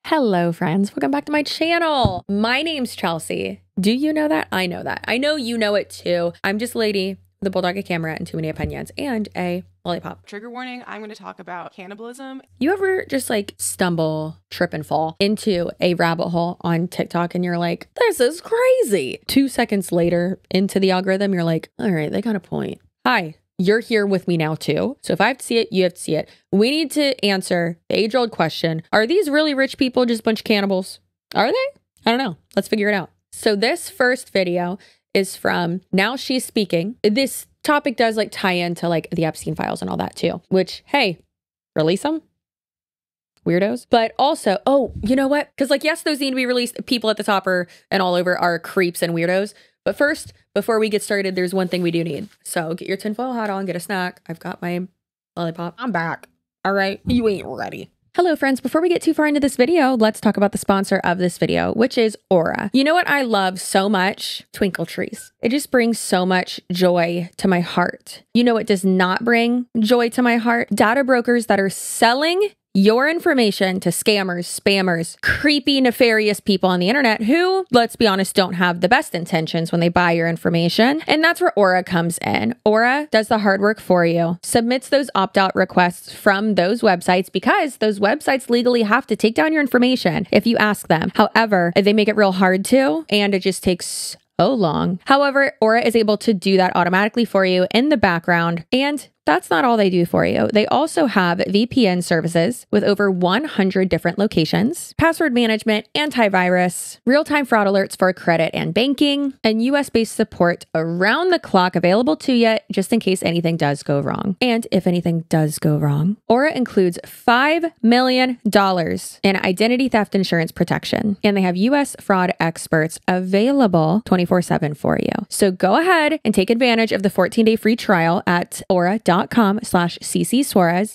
Hello friends, welcome back to my channel. My name's Chelsea. Do you know that? I know that. I know you know it too. I'm just a lady with a bulldog, a camera, and too many opinions, and a lollipop. Trigger warning, I'm going to talk about cannibalism. You ever just like stumble, trip and fall into a rabbit hole on TikTok and you're like, this is crazy. 2 seconds later into the algorithm, you're like, all right, they got a point. Hi. You're here with me now too. So if I have to see it, you have to see it. We need to answer the age-old question. Are these really rich people just a bunch of cannibals? Are they? I don't know. Let's figure it out. So this first video is from Now She's Speaking. This topic does like tie into like the Epstein files and all that too, which, hey, release them. Weirdos. But also, oh, you know what? Because like, yes, those need to be released. People at the top and all over are creeps and weirdos. But first, before we get started, there's one thing we do need. So get your tinfoil hat on, get a snack. I've got my lollipop. I'm back. All right, you ain't ready. Hello friends, before we get too far into this video, let's talk about the sponsor of this video, which is Aura. You know what I love so much? Twinkle trees. It just brings so much joy to my heart. You know what does not bring joy to my heart? Data brokers that are selling your information to scammers, spammers, creepy, nefarious people on the internet who, let's be honest, don't have the best intentions when they buy your information. And that's where Aura comes in. Aura does the hard work for you, submits those opt-out requests from those websites because those websites legally have to take down your information if you ask them. However, they make it real hard to, and it just takes so long. However, Aura is able to do that automatically for you in the background, and that's not all they do for you. They also have VPN services with over 100 different locations, password management, antivirus, real-time fraud alerts for credit and banking, and US-based support around the clock available to you just in case anything does go wrong. And if anything does go wrong, Aura includes $5 million in identity theft insurance protection, and they have US fraud experts available 24/7 for you. So go ahead and take advantage of the 14-day free trial at aura.com/CCSUAREZ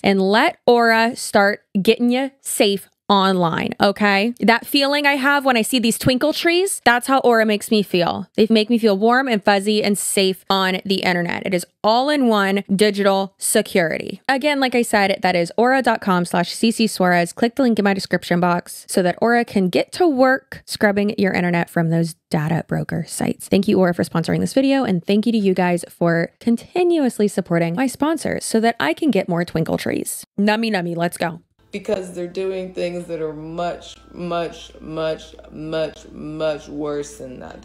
and let Aura start getting you safe online, okay? That feeling I have when I see these twinkle trees, that's how Aura makes me feel. They make me feel warm and fuzzy and safe on the internet. It is all-in-one digital security. Again, like I said, that is aura.com/CCSUAREZ. Click the link in my description box so that Aura can get to work scrubbing your internet from those data broker sites. Thank you, Aura, for sponsoring this video, and thank you to you guys for continuously supporting my sponsors so that I can get more twinkle trees. Nummy nummy, let's go. Because they're doing things that are much worse than that.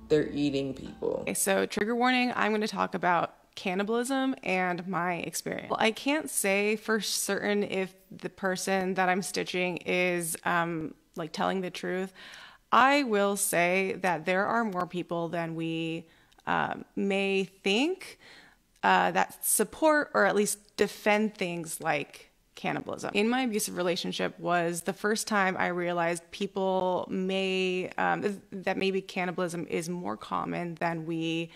They're eating people. Okay, so trigger warning, I'm going to talk about cannibalism and my experience. Well, I can't say for certain if the person that I'm stitching is like telling the truth. I will say that there are more people than we may think that support or at least defend things like cannibalism. In my abusive relationship was the first time I realized people may, that maybe cannibalism is more common than we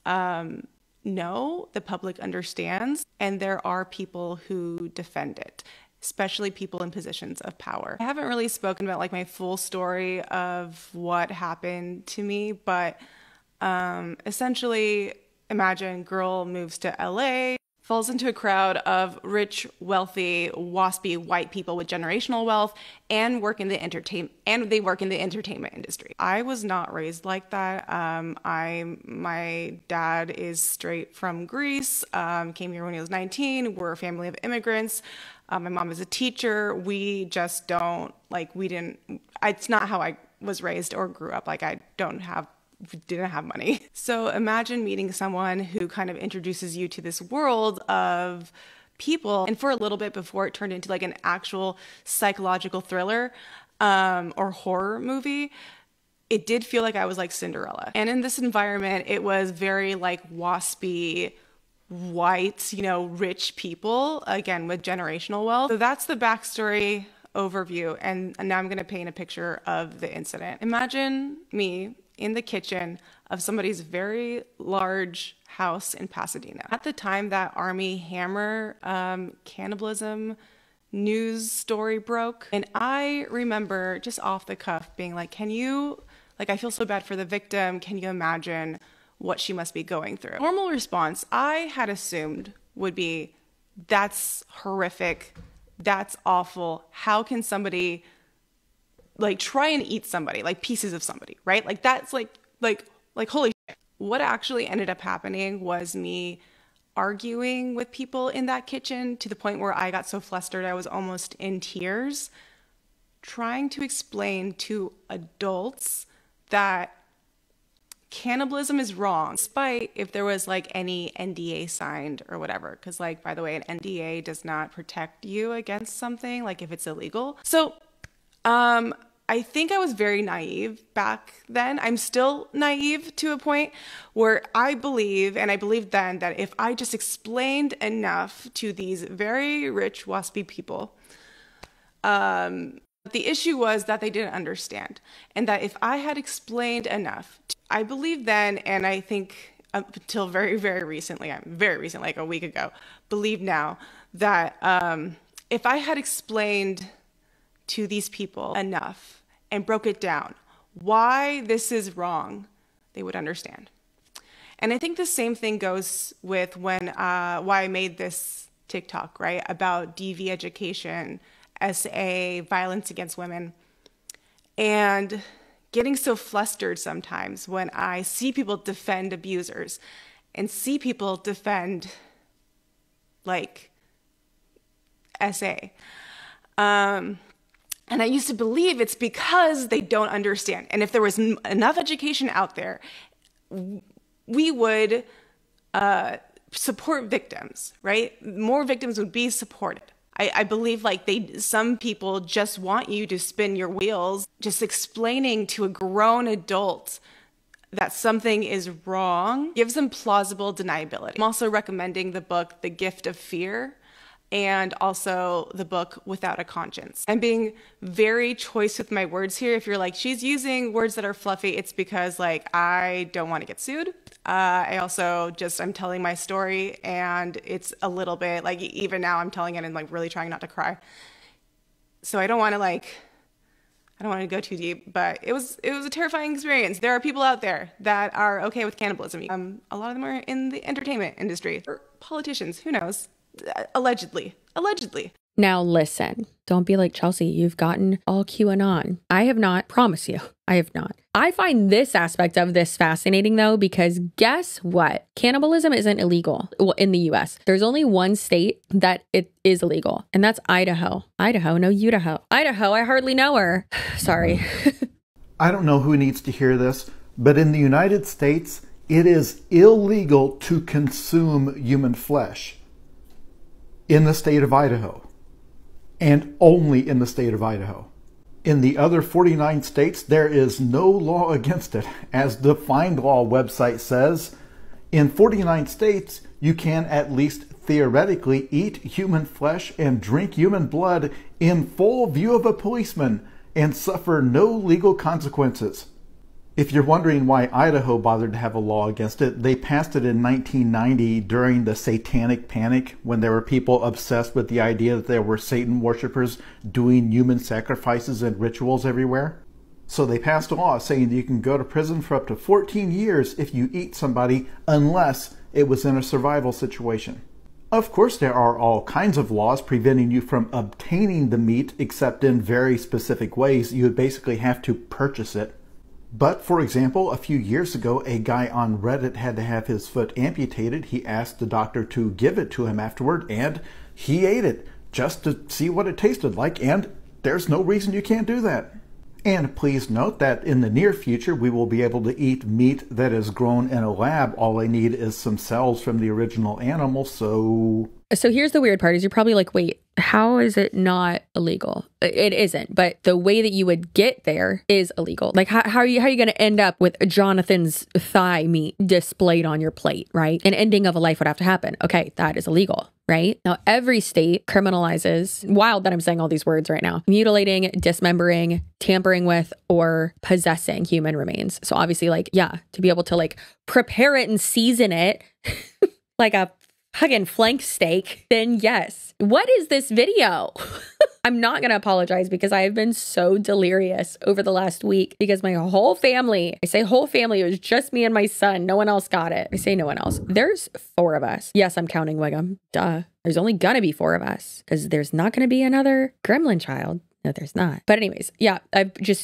know, the public understands, and there are people who defend it, especially people in positions of power. I haven't really spoken about like my full story of what happened to me, but essentially imagine girl moves to LA, falls into a crowd of rich, wealthy, waspy white people with generational wealth and work in the entertainment industry. I was not raised like that. My dad is straight from Greece, came here when he was 19. We're a family of immigrants. My mom is a teacher. We just don't, like, it's not how I was raised or grew up. Like, didn't have money. So imagine meeting someone who kind of introduces you to this world of people, and for a little bit before it turned into like an actual psychological thriller or horror movie, it did feel like I was like Cinderella. And in this environment, it was very like waspy, white, rich people, again, with generational wealth. So that's the backstory overview. And now I'm going to paint a picture of the incident. Imagine me in the kitchen of somebody's very large house in Pasadena. At the time that Army Hammer cannibalism news story broke, and I remember just off the cuff being like, I feel so bad for the victim. Can you imagine what she must be going through? Normal response I had assumed would be, that's horrific. That's awful. How can somebody like try and eat somebody, like pieces of somebody, right? Like that's like holy shit. What actually ended up happening was me arguing with people in that kitchen to the point where I got so flustered I was almost in tears, trying to explain to adults that cannibalism is wrong, despite if there was like any NDA signed or whatever. Because like, by the way, an NDA does not protect you against something, like if it's illegal. So I think I was very naive back then. I'm still naive to a point where I believe, and I believed then, that if I just explained enough to these very rich, waspy people, the issue was that they didn't understand. And that if I had explained enough, I believed then, and I think up until very, very recently, like a week ago, believe now that if I had explained to these people enough and broke it down why this is wrong, they would understand. And I think the same thing goes with when why I made this TikTok, right, about DV education, SA, violence against women, and getting so flustered sometimes when I see people defend abusers and see people defend like SA. And I used to believe it's because they don't understand. And if there was enough education out there, we would support victims, right? More victims would be supported. I believe like some people just want you to spin your wheels, just explaining to a grown adult that something is wrong gives them plausible deniability. I'm also recommending the book, The Gift of Fear, and also the book Without a Conscience. I'm being very choice with my words here. If you're like, she's using words that are fluffy, it's because like I don't want to get sued. I also I'm telling my story, and it's a little bit like, even now I'm telling it and like really trying not to cry. So I don't want to go too deep, but it was a terrifying experience. There are people out there that are okay with cannibalism. A lot of them are in the entertainment industry or politicians, who knows? Allegedly. Now listen, don't be like Chelsea. You've gotten all QAnon. I have not, promise you, I have not. I find this aspect of this fascinating though, because guess what? Cannibalism isn't illegal. Well, in the US, there's only one state that it is illegal, and that's Idaho. Idaho, no Idaho. Idaho, I hardly know her. Sorry. I don't know who needs to hear this, but in the United States, it is illegal to consume human flesh. In the state of Idaho, and only in the state of Idaho. In the other 49 states, there is no law against it. As the Find Law website says, in 49 states, you can at least theoretically eat human flesh and drink human blood in full view of a policeman and suffer no legal consequences. If you're wondering why Idaho bothered to have a law against it, they passed it in 1990 during the Satanic Panic, when there were people obsessed with the idea that there were Satan worshippers doing human sacrifices and rituals everywhere. So they passed a law saying that you can go to prison for up to 14 years if you eat somebody, unless it was in a survival situation. Of course, there are all kinds of laws preventing you from obtaining the meat, except in very specific ways. You would basically have to purchase it. But, for example, a few years ago, a guy on Reddit had to have his foot amputated. He asked the doctor to give it to him afterward, and he ate it just to see what it tasted like, and there's no reason you can't do that. And please note that in the near future, we will be able to eat meat that is grown in a lab. All I need is some cells from the original animal, so here's the weird part is you're probably like, wait, how is it not illegal? It isn't, but the way that you would get there is illegal. Like how are you going to end up with Jonathan's thigh meat displayed on your plate, right? An ending of a life would have to happen. Okay, that is illegal, right? Now, every state criminalizes, wild that I'm saying all these words right now, mutilating, dismembering, tampering with, or possessing human remains. So obviously, like, yeah, to be able to like prepare it and season it like a fucking flank steak, then yes. What is this video? I'm not going to apologize because I have been so delirious over the last week because my whole family, I say whole family, it was just me and my son. No one else got it. I say no one else. There's 4 of us. Yes, I'm counting Wiggum. Duh. There's only going to be 4 of us because there's not going to be another gremlin child. No, there's not. But anyways, yeah,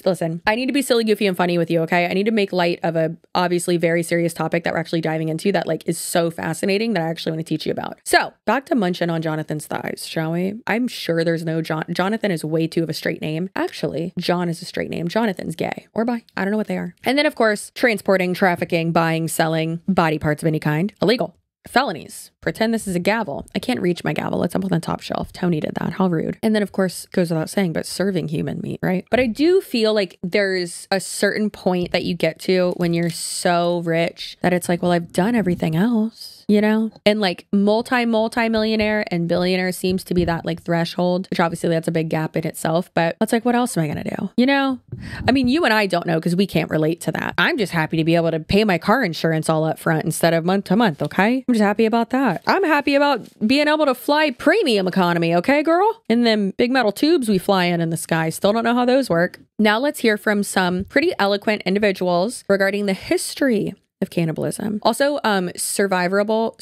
listen, I need to be silly, goofy, and funny with you, okay? I need to make light of a obviously very serious topic that we're actually diving into that like is so fascinating that I actually want to teach you about. So back to munching on Jonathan's thighs, shall we? I'm sure there's no Jonathan is way too of a straight name. Actually, John is a straight name. Jonathan's gay or bi. I don't know what they are. And then of course, transporting, trafficking, buying, selling body parts of any kind, illegal. Felonies. Pretend this is a gavel. I can't reach my gavel. It's up on the top shelf. Tony did that. How rude. And then of course goes without saying, but serving human meat, right? But I do feel like there's a certain point that you get to when you're so rich that it's like, well, I've done everything else, you know? And like multi-millionaire and billionaire seems to be that like threshold, which obviously that's a big gap in itself, but it's like, what else am I going to do? You know? I mean, you and I don't know because we can't relate to that. I'm just happy to be able to pay my car insurance all up front instead of month to month. Okay. I'm just happy about that. I'm happy about being able to fly premium economy. Okay, girl? And then big metal tubes we fly in the sky. Still don't know how those work. Now let's hear from some pretty eloquent individuals regarding the history of cannibalism. Also, survival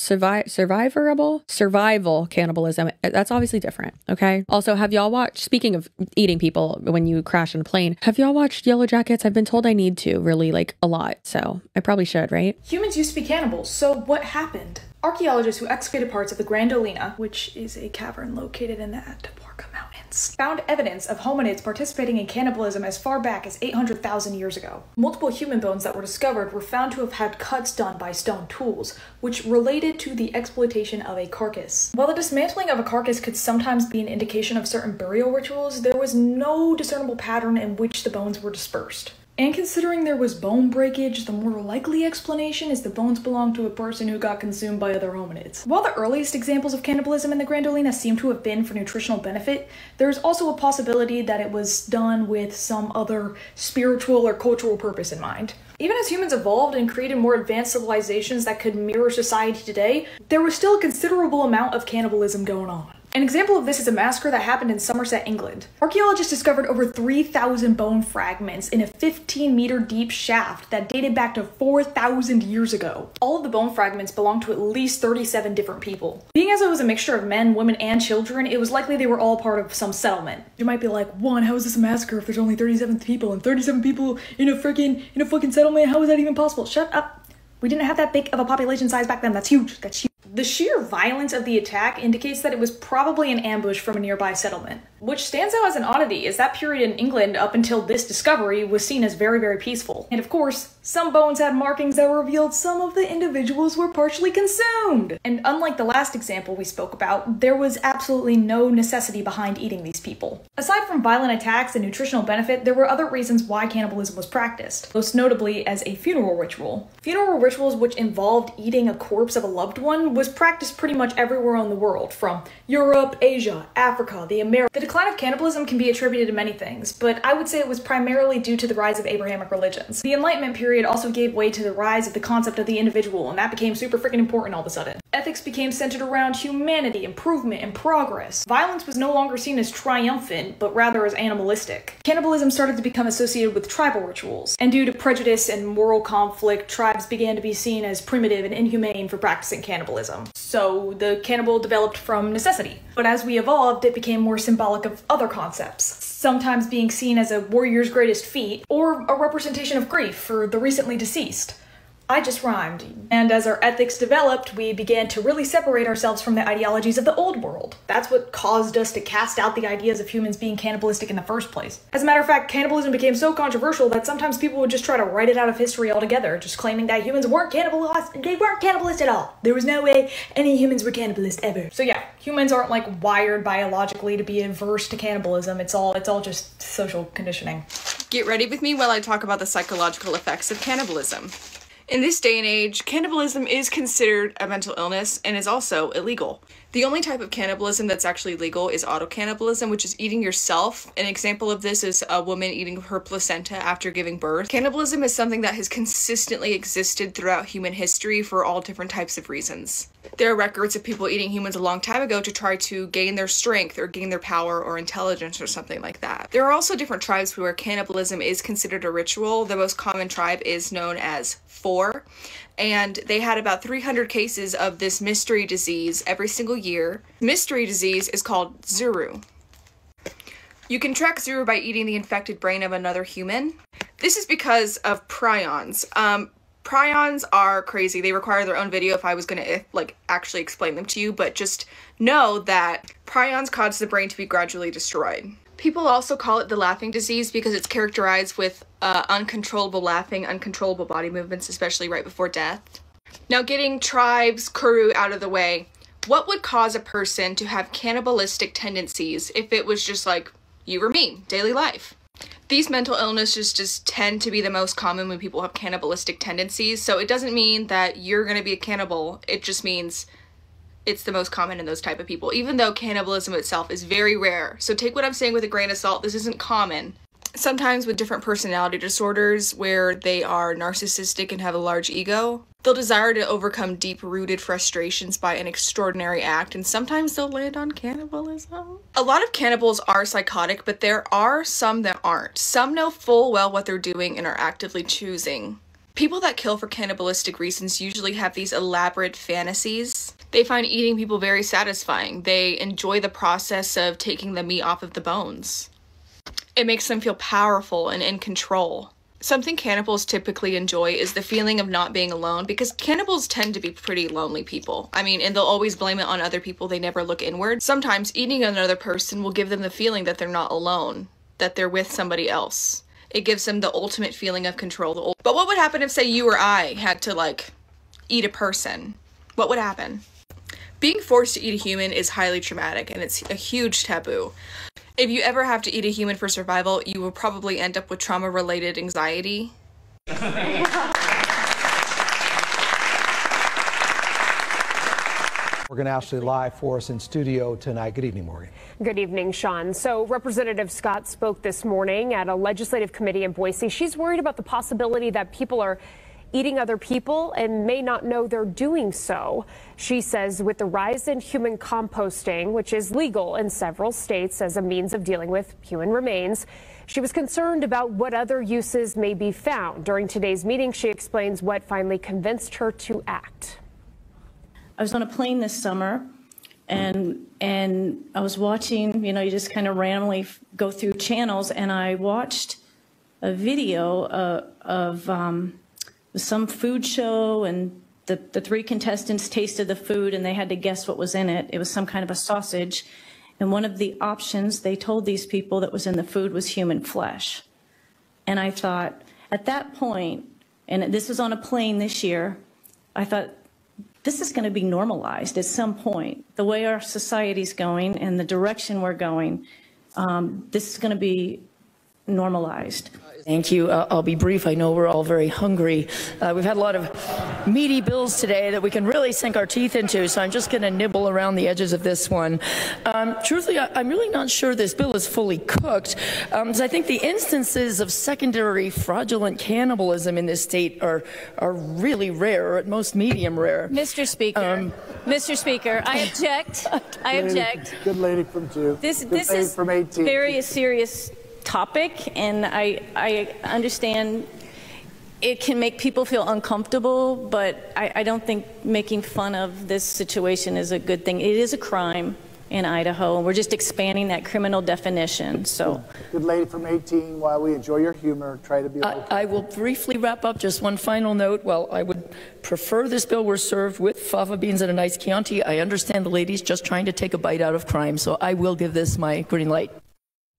cannibalism. That's obviously different. Okay. Also, have y'all watched, speaking of eating people when you crash on a plane, have y'all watched Yellow Jackets? I've been told I need to really like a lot. So I probably should, right? Humans used to be cannibals. So what happened? Archaeologists who excavated parts of the Grandolina, which is a cavern located in the Atapuerca Mountains, found evidence of hominids participating in cannibalism as far back as 800,000 years ago. Multiple human bones that were discovered were found to have had cuts done by stone tools, which related to the exploitation of a carcass. While the dismantling of a carcass could sometimes be an indication of certain burial rituals, there was no discernible pattern in which the bones were dispersed. And considering there was bone breakage, the more likely explanation is the bones belonged to a person who got consumed by other hominids. While the earliest examples of cannibalism in the Grandolina seem to have been for nutritional benefit, there's also a possibility that it was done with some other spiritual or cultural purpose in mind. Even as humans evolved and created more advanced civilizations that could mirror society today, there was still a considerable amount of cannibalism going on. An example of this is a massacre that happened in Somerset, England. Archaeologists discovered over 3,000 bone fragments in a 15-meter deep shaft that dated back to 4,000 years ago. All of the bone fragments belonged to at least 37 different people. Being as it was a mixture of men, women, and children, it was likely they were all part of some settlement. You might be like, "One, how is this a massacre if there's only 37 people and 37 people in a fucking settlement? How is that even possible?" Shut up. We didn't have that big of a population size back then. That's huge. That's huge. The sheer violence of the attack indicates that it was probably an ambush from a nearby settlement. Which stands out as an oddity, as that period in England up until this discovery was seen as very, very peaceful. And of course, some bones had markings that revealed some of the individuals were partially consumed. And unlike the last example we spoke about, there was absolutely no necessity behind eating these people. Aside from violent attacks and nutritional benefit, there were other reasons why cannibalism was practiced, most notably as a funeral ritual. Funeral rituals which involved eating a corpse of a loved one was practiced pretty much everywhere in the world, from Europe, Asia, Africa, the Americas. The decline of cannibalism can be attributed to many things, but I would say it was primarily due to the rise of Abrahamic religions. The Enlightenment period also gave way to the rise of the concept of the individual, and that became super freaking important all of a sudden. Ethics became centered around humanity, improvement, and progress. Violence was no longer seen as triumphant, but rather as animalistic. Cannibalism started to become associated with tribal rituals, and due to prejudice and moral conflict, tribes began to be seen as primitive and inhumane for practicing cannibalism. So the cannibal developed from necessity. But as we evolved, it became more symbolic of other concepts, sometimes being seen as a warrior's greatest feat, or a representation of grief for the recently deceased. I just rhymed. And as our ethics developed, we began to really separate ourselves from the ideologies of the old world. That's what caused us to cast out the ideas of humans being cannibalistic in the first place. As a matter of fact, cannibalism became so controversial that sometimes people would just try to write it out of history altogether, just claiming that humans weren't cannibalists at all. There was no way any humans were cannibalists ever. So yeah, humans aren't like wired biologically to be averse to cannibalism. It's all just social conditioning. Get ready with me while I talk about the psychological effects of cannibalism. In this day and age, cannibalism is considered a mental illness and is also illegal. The only type of cannibalism that's actually legal is autocannibalism, which is eating yourself. An example of this is a woman eating her placenta after giving birth. Cannibalism is something that has consistently existed throughout human history for all different types of reasons. There are records of people eating humans a long time ago to try to gain their strength or gain their power or intelligence or something like that. There are also different tribes where cannibalism is considered a ritual. The most common tribe is known as Four, and they had about 300 cases of this mystery disease every single year. Mystery disease is called Zuru. You can track zero by eating the infected brain of another human. This is because of prions. Prions are crazy. They require their own video if I was going to actually explain them to you, but just know that prions cause the brain to be gradually destroyed. People also call it the laughing disease because it's characterized with uncontrollable laughing, uncontrollable body movements, especially right before death. Now, getting tribes, Kuru out of the way, what would cause a person to have cannibalistic tendencies if it was just like you or me, daily life? These mental illnesses just tend to be the most common when people have cannibalistic tendencies, so it doesn't mean that you're going to be a cannibal, it just means it's the most common in those type of people, even though cannibalism itself is very rare. So take what I'm saying with a grain of salt, this isn't common. Sometimes with different personality disorders where they are narcissistic and have a large ego, they'll desire to overcome deep-rooted frustrations by an extraordinary act, and sometimes they'll land on cannibalism. A lot of cannibals are psychotic, but there are some that aren't. Some know full well what they're doing and are actively choosing. People that kill for cannibalistic reasons usually have these elaborate fantasies. They find eating people very satisfying. They enjoy the process of taking the meat off of the bones. It makes them feel powerful and in control. Something cannibals typically enjoy is the feeling of not being alone, because cannibals tend to be pretty lonely people. I mean, and they'll always blame it on other people. They never look inward. Sometimes eating another person will give them the feeling that they're not alone, that they're with somebody else. It gives them the ultimate feeling of control. But what would happen if, say, you or I had to, eat a person? What would happen? Being forced to eat a human is highly traumatic, and it's a huge taboo. If you ever have to eat a human for survival, you will probably end up with trauma-related anxiety. We're going to actually live for us in studio tonight. Good evening, Morgan. Good evening, Sean. So Representative Scott spoke this morning at a legislative committee in Boise. She's worried about the possibility that people are eating other people and may not know they're doing so. She says with the rise in human composting, which is legal in several states as a means of dealing with human remains, she was concerned about what other uses may be found. During today's meeting, she explains what finally convinced her to act. I was on a plane this summer, and I was watching, you just kind of randomly go through channels, and I watched a video of some food show, and the three contestants tasted the food and they had to guess what was in it. It was some kind of a sausage, and one of the options they told these people that was in the food was human flesh. And I thought, at that point, and this was on a plane this year, I thought, this is going to be normalized at some point. The way our society's going and the direction we're going, this is going to be normalized. Thank you. I'll be brief. I know we're all very hungry. We've had a lot of meaty bills today that we can really sink our teeth into, so I'm just going to nibble around the edges of this one. Truthfully, I'm really not sure this bill is fully cooked, because I think the instances of secondary fraudulent cannibalism in this state are really rare, or at most medium rare. Mr. Speaker, Mr. Speaker, I object. I object. Good lady from 2. This is from 18. very serious topic, and I understand it can make people feel uncomfortable, but I don't think making fun of this situation is a good thing. It is a crime in Idaho, and we're just expanding that criminal definition. So, good lady from 18, while we enjoy your humor, try to be okay. I will briefly wrap up. Just one final note. While I would prefer this bill were served with fava beans and a nice Chianti, I understand the lady's just trying to take a bite out of crime, so I will give this my green light.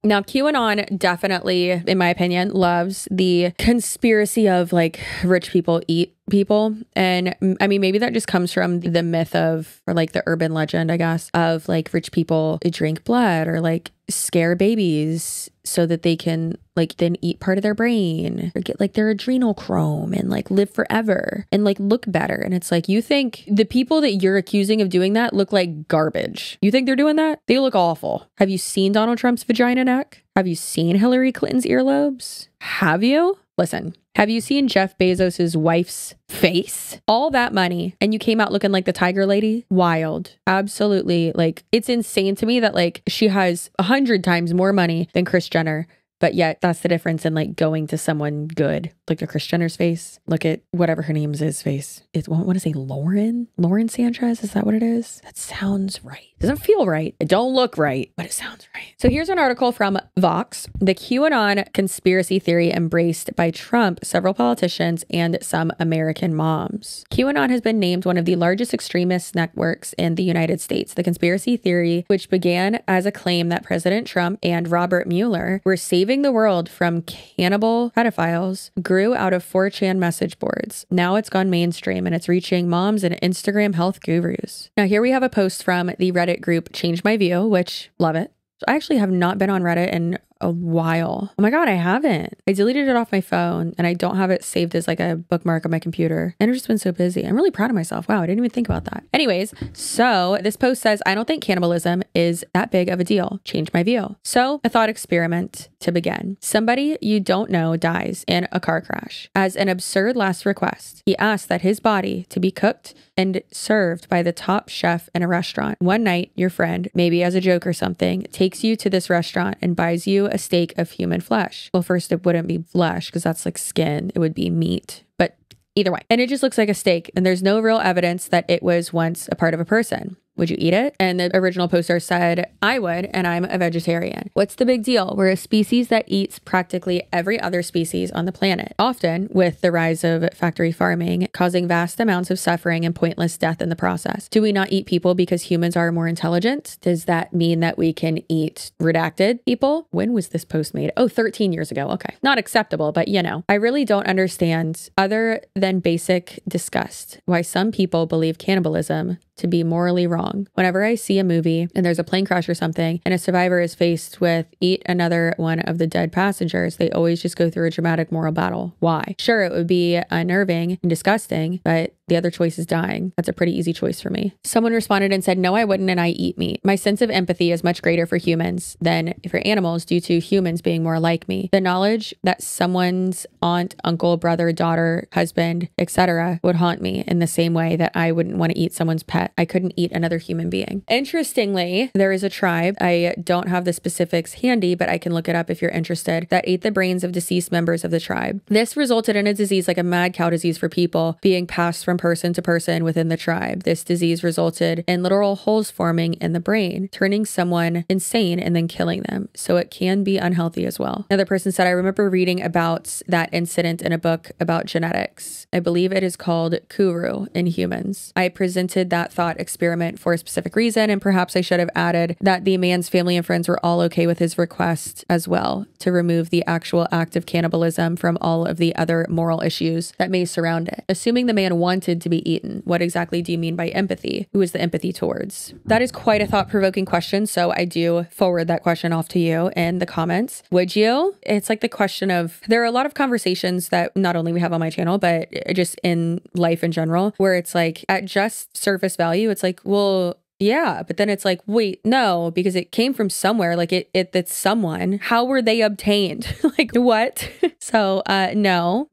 Now, QAnon definitely, in my opinion, loves the conspiracy of rich people eat people. And I mean, maybe that just comes from the myth of, or the urban legend, I guess, of rich people drink blood or scare babies so that they can then eat part of their brain or get their adrenal chrome and live forever and look better. And it's you think the people that you're accusing of doing that look like garbage. You think they're doing that? They look awful. Have you seen Donald Trump's vagina neck? Have you seen Hillary Clinton's earlobes? Have you? Listen, have you seen Jeff Bezos's wife's face? All that money, and you came out looking like the tiger lady? Wild. Absolutely. It's insane to me that she has 100 times more money than Kris Jenner, But yet that's the difference in like going to someone good. Look at Kris Jenner's face. Look at whatever her name's face. It's, what is it, Lauren Sanchez? Is that what it is? That sounds right. Doesn't feel right. It don't look right, but it sounds right. So here's an article from Vox. The QAnon conspiracy theory embraced by Trump, several politicians, and some American moms. QAnon has been named one of the largest extremist networks in the United States. The conspiracy theory, which began as a claim that President Trump and Robert Mueller were saving the world from cannibal pedophiles, grew out of 4chan message boards. Now it's gone mainstream and it's reaching moms and Instagram health gurus. Now here we have a post from the Reddit group Change My View, which love it. I actually have not been on Reddit in a while. Oh my God, I haven't. I deleted it off my phone and I don't have it saved as like a bookmark on my computer. And I've just been so busy. I'm really proud of myself. Wow, I didn't even think about that. Anyways, so this post says, I don't think cannibalism is that big of a deal. Change my view. So a thought experiment to begin. Somebody you don't know dies in a car crash. As an absurd last request, he asked that his body to be cooked and served by the top chef in a restaurant. One night, your friend, maybe as a joke or something, takes you to this restaurant and buys you a steak of human flesh. Well, first it wouldn't be flesh because that's like skin. It would be meat, but either way. And it just looks like a steak and there's no real evidence that it was once a part of a person. Would you eat it? And the original poster said, I would, and I'm a vegetarian. What's the big deal? We're a species that eats practically every other species on the planet, often with the rise of factory farming, causing vast amounts of suffering and pointless death in the process. Do we not eat people because humans are more intelligent? Does that mean that we can eat redacted people? When was this post made? Oh, 13 years ago. Okay. Not acceptable, but you know, I really don't understand, other than basic disgust, why some people believe cannibalism to be morally wrong. Whenever I see a movie and there's a plane crash or something and a survivor is faced with eat another one of the dead passengers, they always just go through a dramatic moral battle. Why? Sure, it would be unnerving and disgusting, but the other choice is dying. That's a pretty easy choice for me. Someone responded and said, no, I wouldn't, and I eat meat. My sense of empathy is much greater for humans than for animals due to humans being more like me. The knowledge that someone's aunt, uncle, brother, daughter, husband, etc. would haunt me in the same way that I wouldn't want to eat someone's pet. I couldn't eat another human being. Interestingly, there is a tribe, I don't have the specifics handy, but I can look it up if you're interested, that ate the brains of deceased members of the tribe. This resulted in a disease like a mad cow disease for people being passed from person to person within the tribe. This disease resulted in literal holes forming in the brain, turning someone insane and then killing them. So it can be unhealthy as well. Another person said, I remember reading about that incident in a book about genetics. I believe it is called Kuru in humans. I presented that thought experiment for a specific reason, and perhaps I should have added that the man's family and friends were all okay with his request as well, to remove the actual act of cannibalism from all of the other moral issues that may surround it. Assuming the man wanted to be eaten, what exactly do you mean by empathy? Who is the empathy towards? That is quite a thought-provoking question, so I do forward that question off to you in the comments. Would you? It's like the question of, there are a lot of conversations that not only we have on my channel, but just in life in general, where it's like at just surface value, it's like, well, yeah, but then it's like, wait, no, because it came from somewhere, like it's someone. How were they obtained? Like what? So no,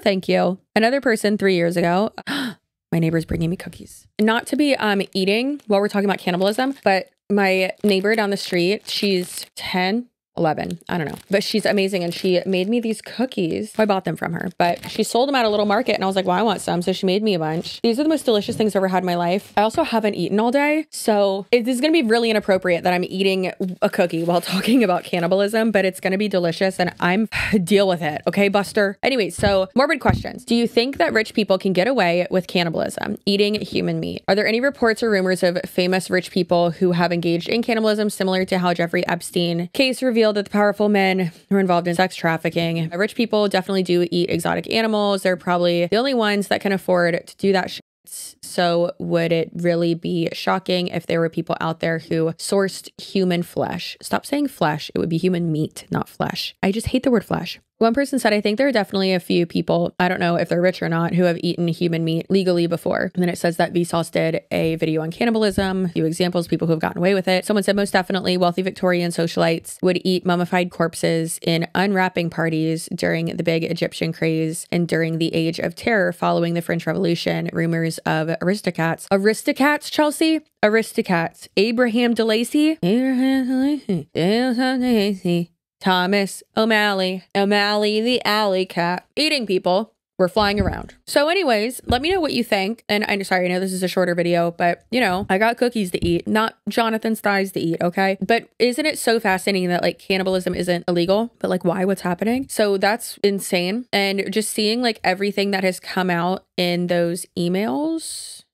thank you. Another person 3 years ago, my neighbor's bringing me cookies. Not to be eating while we're talking about cannibalism, but my neighbor down the street, she's 10, 11, I don't know, but she's amazing. And she made me these cookies. I bought them from her, but she sold them at a little market and I was like, well, I want some. So she made me a bunch. These are the most delicious things I've ever had in my life. I also haven't eaten all day. So this is going to be really inappropriate that I'm eating a cookie while talking about cannibalism, but it's going to be delicious and I'm deal with it. Okay, Buster. Anyway, so morbid questions. Do you think that rich people can get away with cannibalism, eating human meat? Are there any reports or rumors of famous rich people who have engaged in cannibalism, similar to how Jeffrey Epstein case revealed that the powerful men who are involved in sex trafficking? Rich people definitely do eat exotic animals. They're probably the only ones that can afford to do that shit. So would it really be shocking if there were people out there who sourced human flesh? Stop saying flesh. It would be human meat, not flesh. I just hate the word flesh. One person said, I think there are definitely a few people, I don't know if they're rich or not, who have eaten human meat legally before. And then it says that Vsauce did a video on cannibalism, a few examples, people who have gotten away with it. Someone said most definitely wealthy Victorian socialites would eat mummified corpses in unwrapping parties during the big Egyptian craze and during the age of terror following the French Revolution. Rumors of Aristocats, Chelsea? Aristocats. Abraham DeLacy? Thomas O'Malley, O'Malley the alley cat, eating people. We're flying around. So anyways, let me know what you think. And I'm sorry, I know this is a shorter video, but you know, I got cookies to eat, not Jonathan's thighs to eat, okay? But isn't it so fascinating that like cannibalism isn't illegal, but like why, what's happening? So that's insane. And just seeing like everything that has come out in those emails,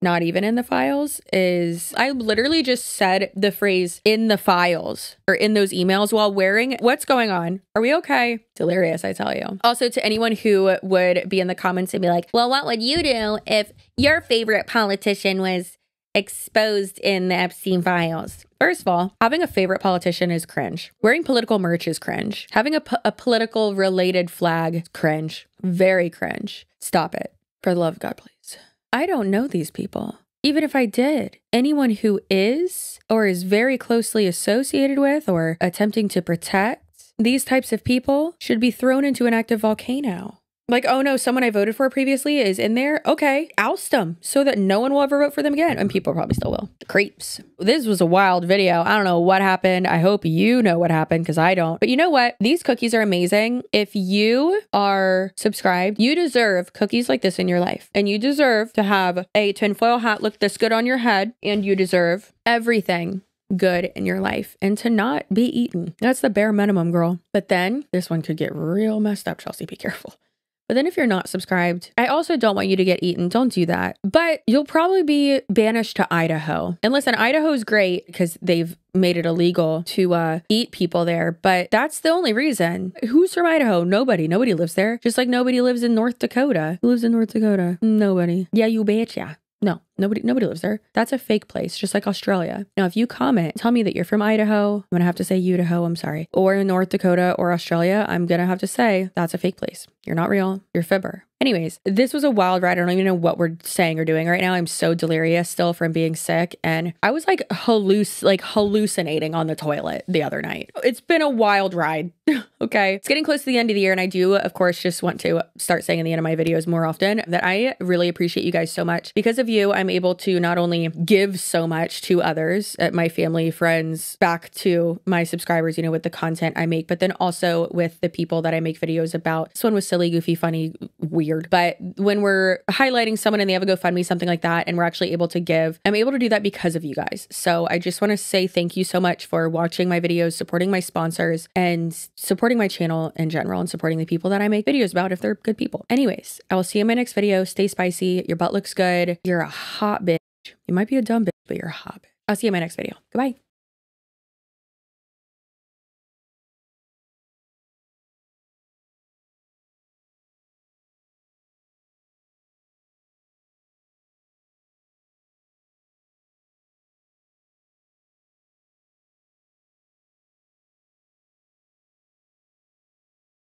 not even in the files, is I literally just said the phrase in the files or in those emails while wearing, what's going on? Are we okay? Delirious, I tell you. Also, to anyone who would be in the comments and be like, well, what would you do if your favorite politician was exposed in the Epstein files? First of all, having a favorite politician is cringe. Wearing political merch is cringe. Having a political related flag is cringe. Very cringe. Stop it. For the love of God, please. I don't know these people. Even if I did, anyone who is or is very closely associated with or attempting to protect these types of people should be thrown into an active volcano. Like, oh no, someone I voted for previously is in there. Okay, oust them so that no one will ever vote for them again. And people probably still will. The creeps. This was a wild video. I don't know what happened. I hope you know what happened because I don't. But you know what? These cookies are amazing. If you are subscribed, you deserve cookies like this in your life. And you deserve to have a tinfoil hat look this good on your head. And you deserve everything good in your life and to not be eaten. That's the bare minimum, girl. But then this one could get real messed up, Chelsea. Be careful. But then if you're not subscribed, I also don't want you to get eaten. Don't do that. But you'll probably be banished to Idaho. And listen, Idaho is great because they've made it illegal to eat people there. But that's the only reason. Who's from Idaho? Nobody. Nobody lives there. Just like nobody lives in North Dakota. Who lives in North Dakota? Nobody. Yeah, you betcha. No, nobody lives there. That's a fake place, just like Australia. Now, if you comment, tell me that you're from Idaho, I'm going to have to say Idaho, I'm sorry. Or in North Dakota or Australia, I'm going to have to say that's a fake place. You're not real. You're fibber. Anyways, this was a wild ride. I don't even know what we're saying or doing right now. I'm so delirious still from being sick. And I was like hallucinating on the toilet the other night. It's been a wild ride. Okay. It's getting close to the end of the year. And I do, of course, just want to start saying in the end of my videos more often that I really appreciate you guys so much. Because of you, I'm able to not only give so much to others, my family, friends, back to my subscribers, you know, with the content I make, but then also with the people that I make videos about. This one was silly, goofy, funny, weird. But when we're highlighting someone and they have a GoFundMe, something like that, and we're actually able to give, I'm able to do that because of you guys. So I just want to say thank you so much for watching my videos, supporting my sponsors, and supporting my channel in general, and supporting the people that I make videos about if they're good people. Anyways, I will see you in my next video. Stay spicy. Your butt looks good. You're a hot bitch. You might be a dumb bitch, but you're a hot bitch. I'll see you in my next video. Goodbye.